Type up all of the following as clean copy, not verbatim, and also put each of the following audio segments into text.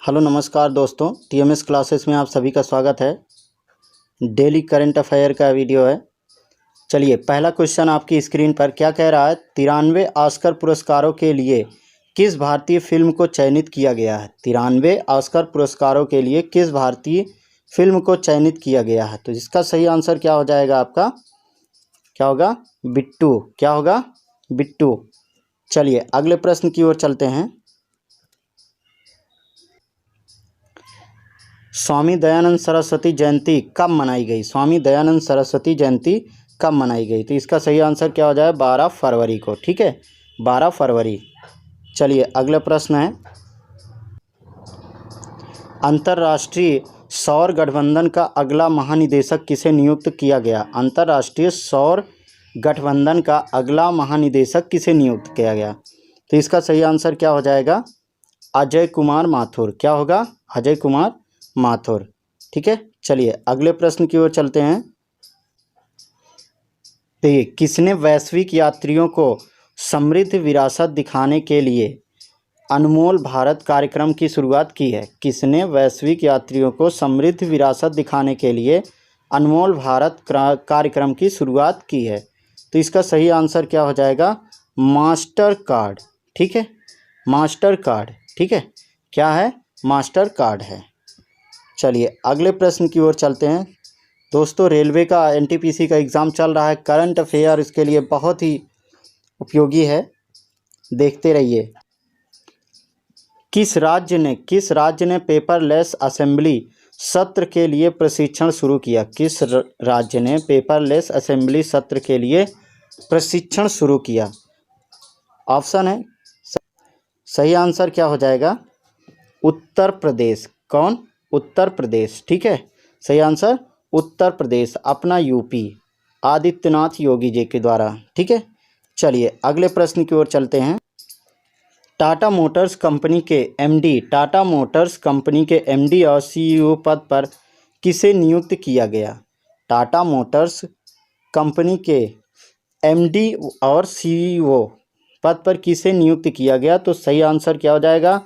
Hello नमस्कार दोस्तों, TMS classes में आप सभी का स्वागत है। डेली करंट अफेयर का वीडियो है। चलिए, पहला क्वेश्चन आपकी स्क्रीन पर क्या कह रहा है। 93 ऑस्कर पुरस्कारों के लिए किस भारतीय फिल्म को चयनित किया गया है। 93 ऑस्कर पुरस्कारों के लिए किस भारतीय फिल्म को चयनित किया गया है। तो इसका सही आंसर क्या हो जाएगा आपका, क्या होगा, बिट्टू। क्या होगा, बिट्टू। चलिए अगले प्रश्न की ओर चलते हैं। स्वामी दयानंद सरस्वती जयंती कब मनाई गई। स्वामी दयानंद सरस्वती जयंती कब मनाई गई। तो इसका सही आंसर क्या हो जाए, 12 फरवरी को। ठीक है, 12 फरवरी। चलिए अगला प्रश्न है, अंतर्राष्ट्रीय सौर गठबंधन का अगला महानिदेशक किसे नियुक्त किया गया। अंतर्राष्ट्रीय सौर गठबंधन का अगला महानिदेशक किसे नियुक्त किया गया। तो इसका सही आंसर क्या हो जाएगा, अजय कुमार माथुर। क्या होगा, अजय कुमार माथुर। ठीक है, चलिए अगले प्रश्न की ओर चलते हैं। देखिए, किसने वैश्विक यात्रियों को समृद्ध विरासत दिखाने के लिए अनमोल भारत कार्यक्रम की शुरुआत की है। किसने वैश्विक यात्रियों को समृद्ध विरासत दिखाने के लिए अनमोल भारत कार्यक्रम की शुरुआत की है। तो इसका सही आंसर क्या हो जाएगा, मास्टर कार्ड। ठीक है, मास्टर कार्ड। ठीक है, क्या है, मास्टर कार्ड है। चलिए अगले प्रश्न की ओर चलते हैं। दोस्तों, रेलवे का एनटीपीसी का एग्ज़ाम चल रहा है। करंट अफेयर इसके लिए बहुत ही उपयोगी है, देखते रहिए। किस राज्य ने पेपरलेस असेंबली सत्र के लिए प्रशिक्षण शुरू किया। किस राज्य ने पेपरलेस असेंबली सत्र के लिए प्रशिक्षण शुरू किया। ऑप्शन है, सही आंसर क्या हो जाएगा, उत्तर प्रदेश। कौन, उत्तर प्रदेश। ठीक है, सही आंसर उत्तर प्रदेश, अपना यूपी, आदित्यनाथ योगी जी के द्वारा। ठीक है, चलिए अगले प्रश्न की ओर चलते हैं। टाटा मोटर्स कंपनी के एमडी, टाटा मोटर्स कंपनी के एमडी और सीईओ पद पर किसे नियुक्त किया गया। टाटा मोटर्स कंपनी के एमडी और सीईओ पद पर किसे नियुक्त किया गया। तो सही आंसर क्या हो जाएगा,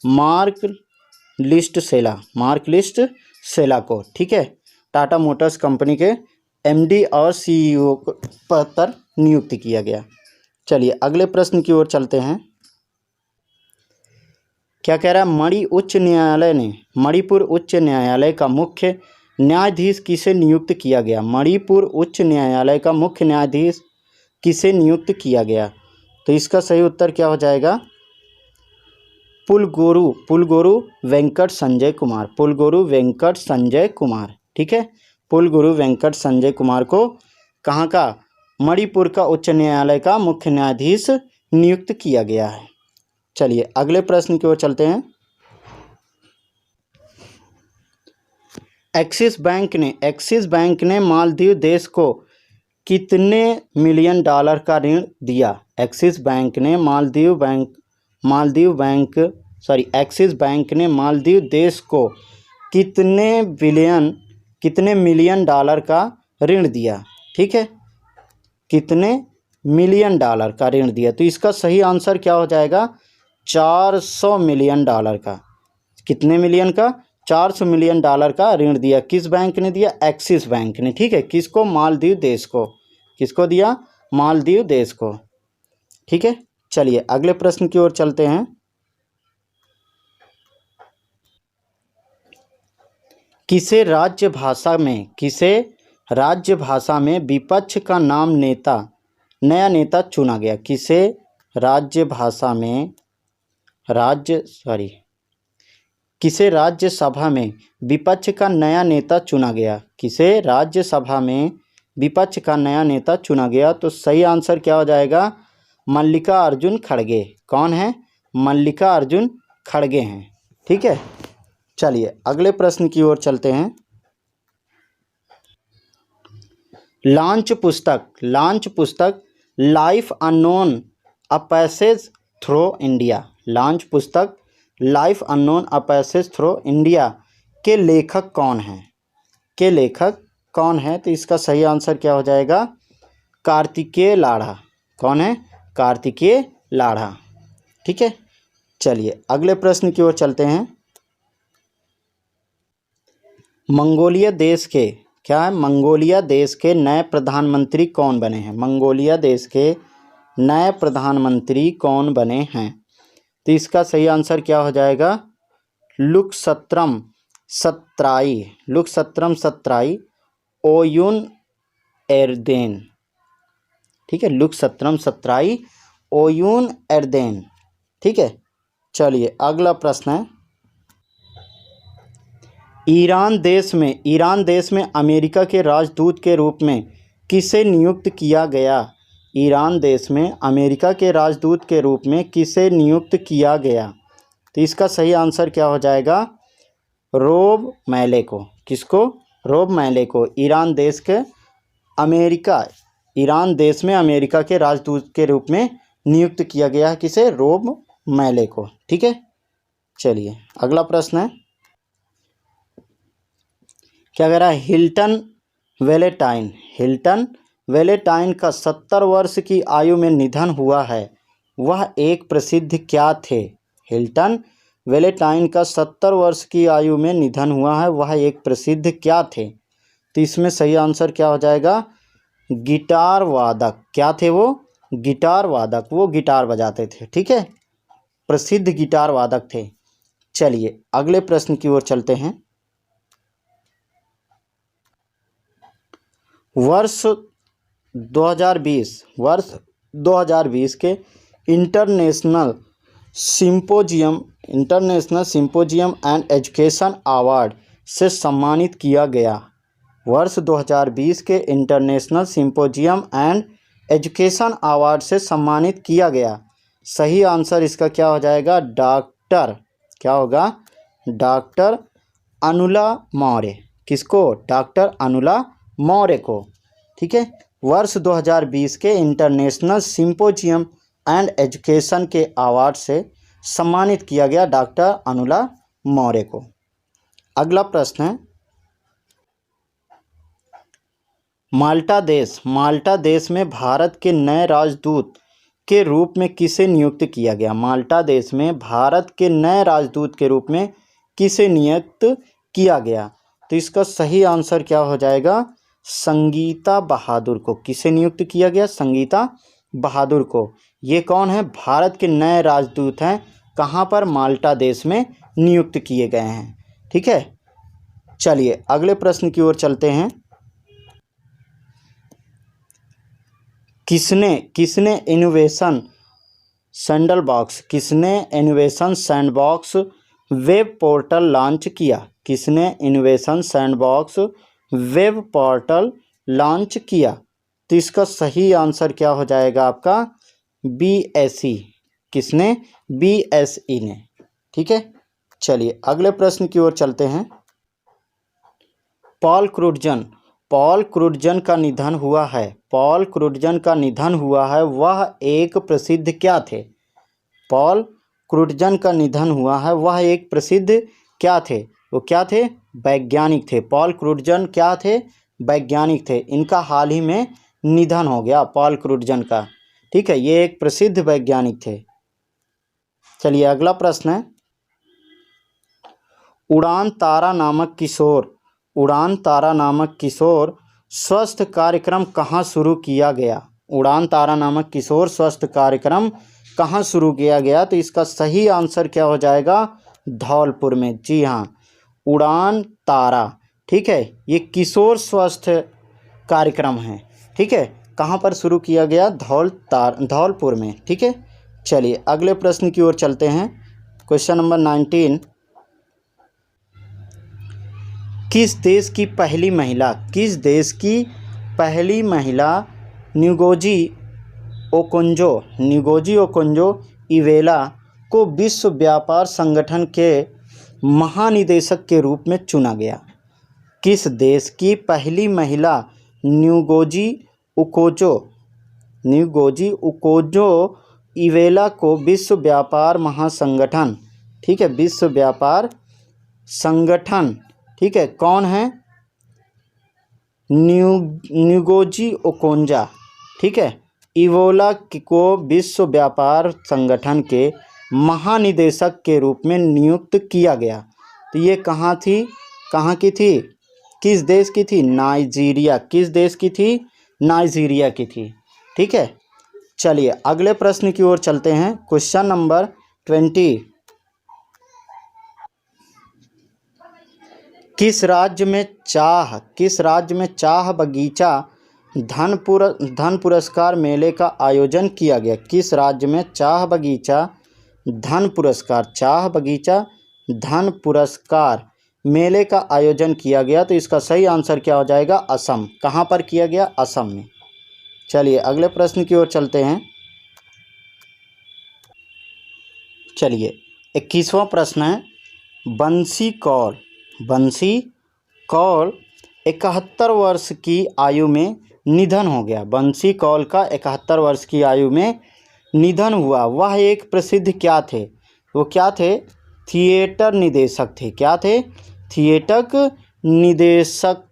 मार्क लिस्ट सेला, मार्क लिस्ट सेला को। ठीक है, टाटा मोटर्स कंपनी के एमडी और सीईओ पद पर नियुक्त किया गया। चलिए अगले प्रश्न की ओर चलते हैं। क्या कह रहा है, मणिपुर उच्च न्यायालय का मुख्य न्यायाधीश किसे नियुक्त किया गया। मणिपुर उच्च न्यायालय का मुख्य न्यायाधीश किसे नियुक्त किया गया। तो इसका सही उत्तर क्या हो जाएगा, पुलगोरु वेंकट संजय कुमार, पुलगोरु वेंकट संजय कुमार। ठीक है, पुलगोरु वेंकट संजय कुमार को कहाँ का, मणिपुर का उच्च न्यायालय का मुख्य न्यायाधीश नियुक्त किया गया है। चलिए अगले प्रश्न की ओर चलते हैं। एक्सिस बैंक ने मालदीव देश को कितने मिलियन डॉलर का ऋण दिया। एक्सिस बैंक ने एक्सिस बैंक ने मालदीव देश को कितने मिलियन डॉलर का ऋण दिया। ठीक है, कितने मिलियन डॉलर का ऋण दिया। तो इसका सही आंसर क्या हो जाएगा, 400 मिलियन डॉलर का। कितने मिलियन का, 400 मिलियन डॉलर का ऋण दिया। किस बैंक ने दिया, एक्सिस बैंक ने। ठीक है, किसको, मालदीव देश को। किसको दिया, मालदीव देश को। ठीक है, चलिए अगले प्रश्न की ओर चलते हैं। किसे राज्य भाषा में विपक्ष का नया नेता चुना गया। किसे राज्यसभा में विपक्ष का नया नेता चुना गया। किसे राज्यसभा में विपक्ष का नया नेता चुना गया। तो सही आंसर क्या हो जाएगा, मल्लिकार्जुन खड़गे। कौन है, मल्लिकार्जुन खड़गे हैं। ठीक है, चलिए अगले प्रश्न की ओर चलते हैं। लॉन्च पुस्तक life unknown a passage through India. Launch पुस्तक life unknown a passage through India के लेखक कौन है। तो इसका सही आंसर क्या हो जाएगा, कार्तिकेय लाढ़ा। कौन है, कार्तिकेय लाढ़ा। ठीक है, चलिए अगले प्रश्न की ओर चलते हैं। मंगोलिया देश के क्या है, मंगोलिया देश के नए प्रधानमंत्री कौन बने हैं? मंगोलिया देश के नए प्रधानमंत्री कौन बने हैं? तो इसका सही आंसर क्या हो जाएगा? लुकसत्रम सत्राई, लुकसत्रम सत्राई ओयुन एर्देन। ठीक है, लुकसत्रम सत्राई ओयुन एर्देन। ठीक है, चलिए अगला प्रश्न है। ईरान देश में अमेरिका के राजदूत के रूप में किसे नियुक्त किया गया? ईरान देश में अमेरिका के राजदूत के रूप में किसे नियुक्त किया गया? तो इसका सही आंसर क्या हो जाएगा? रोब मैले को। किसको? रोब मैले को ईरान देश में अमेरिका के राजदूत के रूप में नियुक्त किया गया है। किसे? रोब मैले को। ठीक है, चलिए अगला प्रश्न है। क्या कह रहा है? हिल्टन वेलेटाइन का 70 वर्ष की आयु में निधन हुआ है, वह एक प्रसिद्ध क्या थे? हिल्टन वेलेटाइन का 70 वर्ष की आयु में निधन हुआ है, वह एक प्रसिद्ध क्या थे? तो इसमें सही आंसर क्या हो जाएगा? गिटार वादक। क्या थे वो? गिटार वादक। वो गिटार बजाते थे। ठीक है, प्रसिद्ध गिटार वादक थे। चलिए अगले प्रश्न की ओर चलते हैं। वर्ष 2020 के international symposium and education award से सम्मानित किया गया। वर्ष 2020 के international symposium and education award से सम्मानित किया गया। सही आंसर इसका क्या हो जाएगा? क्या होगा? डॉक्टर अनुला मौर्य। किसको? डॉक्टर अनुला मौर्य को। ठीक है, वर्ष 2020 के इंटरनेशनल सिंपोजियम एंड एजुकेशन के अवार्ड से सम्मानित किया गया डॉक्टर अनुला मौर्य को। अगला प्रश्न है। माल्टा देश में भारत के नए राजदूत के रूप में किसे नियुक्त किया गया? माल्टा देश में भारत के नए राजदूत के रूप में किसे नियुक्त किया गया? तो इसका सही आंसर क्या हो जाएगा? संगीता बहादुर को। किसे नियुक्त किया गया? संगीता बहादुर को। ये कौन है? भारत के नए राजदूत हैं। कहाँ पर? माल्टा देश में नियुक्त किए गए हैं। ठीक है, चलिए अगले प्रश्न की ओर चलते हैं। किसने innovation sandbox web portal launch किया? किसने innovation sandbox web portal launch किया? तो इसका सही आंसर क्या हो जाएगा आपका? BSE। किसने? BSE ने। ठीक है, चलिए अगले प्रश्न की ओर चलते हैं। पॉल क्रुटजन का निधन हुआ है, वह एक प्रसिद्ध क्या थे? पॉल क्रुटजन का निधन हुआ है, वह एक प्रसिद्ध क्या थे? वो क्या थे? वैज्ञानिक थे। पॉल क्रुटजन क्या थे? वैज्ञानिक थे। इनका हाल ही में निधन हो गया पॉल क्रुटजन का। ठीक है, ये एक प्रसिद्ध वैज्ञानिक थे। चलिए अगला प्रश्न है। उड़ान तारा नामक किशोर स्वास्थ्य कार्यक्रम कहाँ शुरू किया गया? उड़ान तारा नामक किशोर स्वास्थ्य कार्यक्रम कहाँ शुरू किया गया? तो इसका सही आंसर क्या हो जाएगा? धौलपुर में। जी हाँ, उड़ान तारा। ठीक है, ये किशोर स्वास्थ्य कार्यक्रम है। ठीक है, कहाँ पर शुरू किया गया? धौलपुर में। ठीक है, चलिए अगले प्रश्न की ओर चलते हैं। Question number 19। किस देश की पहली महिला न्यूगोजी ओकोंजो इवेला को विश्व व्यापार संगठन के महानिदेशक के रूप में चुना गया? किस देश की पहली महिला न्यूगोजी ओकोंजो इवेला को विश्व व्यापार महासंगठन, ठीक है, विश्व व्यापार संगठन, ठीक है, कौन है? न्यूगोजी ओकोंजा। ठीक है, इवोला को विश्व व्यापार संगठन के महानिदेशक के रूप में नियुक्त किया गया। तो ये कहाँ की थी, किस देश की थी, नाइजीरिया। किस देश की थी, नाइजीरिया की थी। ठीक है, चलिए अगले प्रश्न की ओर चलते हैं। Question number 20। किस राज्य में चाह बगीचा धन पुरस्कार मेले का आयोजन किया गया। किस राज्य में चाह बगीचा धन पुरस्कार मेले का आयोजन किया गया। तो इसका सही आंसर क्या हो जाएगा, असम। कहाँ पर किया गया, असम में। चलिए अगले प्रश्न की ओर चलते हैं। चलिए 21वां प्रश्न है, बंसी कौल 71 वर्ष की आयु में निधन हो गया। बंसी कौल का 71 वर्ष की आयु में निधन हुआ। वह एक प्रसिद्ध क्या थे, वो क्या थे, थिएटर निदेशक थे। क्या थे, थिएटर निदेशक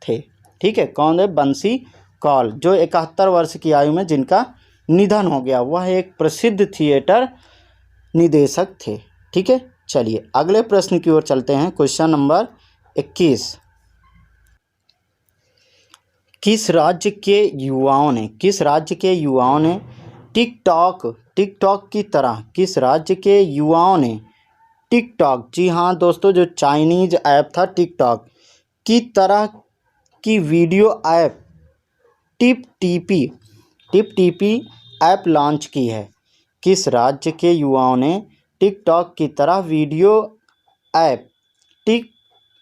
थे। ठीक है, कौन है, बंसी कौल, जो 71 वर्ष की आयु में जिनका निधन हो गया, वह एक प्रसिद्ध थिएटर निदेशक थे। ठीक है, चलिए अगले प्रश्न की ओर चलते हैं। Question number 21। किस राज्य के युवाओं ने टिकटॉक की तरह, किस राज्य के युवाओं ने टिकटॉक, जी हाँ दोस्तों, जो चाइनीज ऐप था टिकटॉक की तरह की video app tip TP app launch की है। किस राज्य के युवाओं ने टिकटॉक की तरह video app tip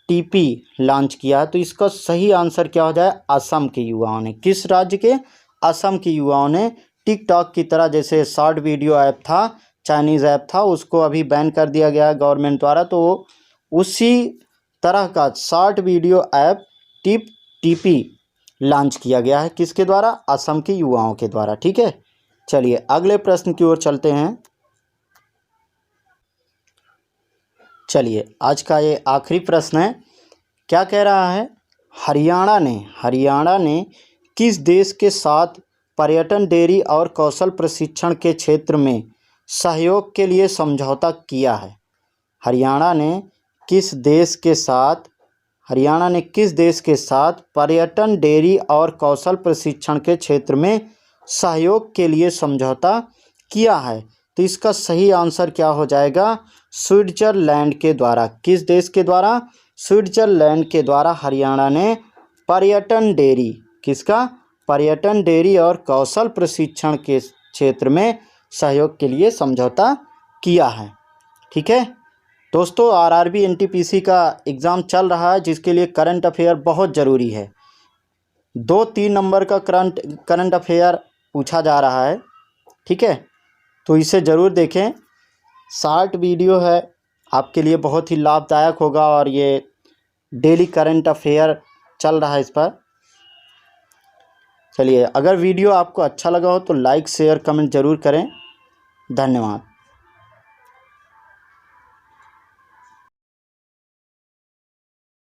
TP launch किया। तो इसका सही आंसर क्या हो जाए, असम के युवाओं ने। किस राज्य के, असम के युवाओं ने टिकटॉक की तरह, जैसे शॉर्ट वीडियो ऐप था, चाइनीज़ ऐप था, उसको अभी बैन कर दिया गया है गवर्नमेंट द्वारा। तो उसी तरह का short video app tip TP launch किया गया है। किसके द्वारा, असम के युवाओं के द्वारा। ठीक है, चलिए अगले प्रश्न की ओर चलते हैं। चलिए आज का ये आखिरी प्रश्न है। क्या कह रहा है, हरियाणा ने किस देश के साथ पर्यटन, डेयरी और कौशल प्रशिक्षण के क्षेत्र में सहयोग के लिए समझौता किया है। हरियाणा ने किस देश के साथ पर्यटन, डेयरी और कौशल प्रशिक्षण के क्षेत्र में सहयोग के लिए समझौता किया है। तो इसका सही आंसर क्या हो जाएगा, स्विट्जरलैंड के द्वारा। किस देश के द्वारा, स्विट्जरलैंड के द्वारा हरियाणा ने पर्यटन, डेयरी, किसका, पर्यटन, डेयरी और कौशल प्रशिक्षण के क्षेत्र में सहयोग के लिए समझौता किया है। ठीक है दोस्तों, आरआरबी एनटीपीसी का एग्ज़ाम चल रहा है, जिसके लिए करंट अफेयर बहुत ज़रूरी है। 2-3 नंबर का करंट अफेयर पूछा जा रहा है। ठीक है, तो इसे ज़रूर देखें। शॉर्ट वीडियो है, आपके लिए बहुत ही लाभदायक होगा, और ये डेली करंट अफेयर चल रहा है इस पर। चलिए, अगर वीडियो आपको अच्छा लगा हो तो लाइक, शेयर, कमेंट ज़रूर करें। धन्यवाद।